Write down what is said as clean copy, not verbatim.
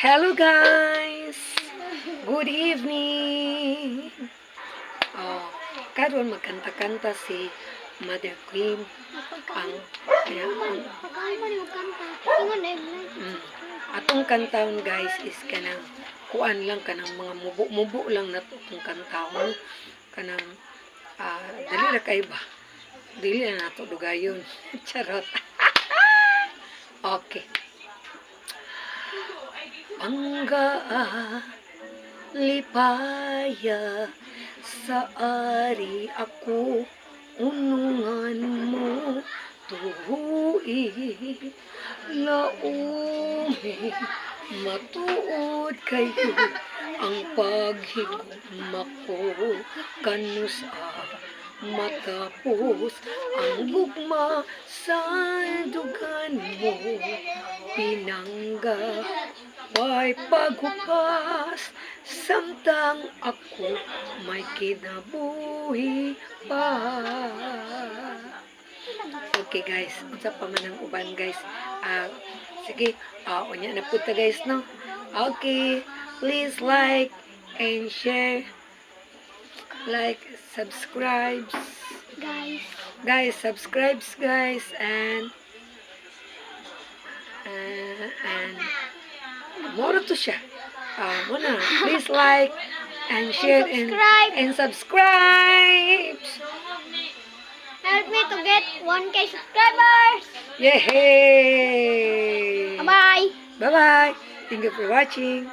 Hello guys! Good evening! Oh, karon magkanta-kanta si Mother Queen. Atong kantaon guys is kanang kuan lang kanang mga mubo lang na itong kantaon. Kanang dali ra kay ba? Dili na nato dugayon. Charot. Okay. Angga lipaya sa ari ako unungan mo tuhui laumi matuod kayo ang paghigugma ko kanus matapos ang gugma sa dugan mo pinangga may paghupas samtang ako may kinabuhi pa. Okay guys, unsa pa man ang uban guys. Sige, unya na punta guys no. Okay, please like and share. Like, subscribe. Guys, subscribe guys and more to siya. Muna, please like and share and subscribe. Help me to get 1K subscribers. Yay! Bye-bye. Bye-bye. Thank you for watching.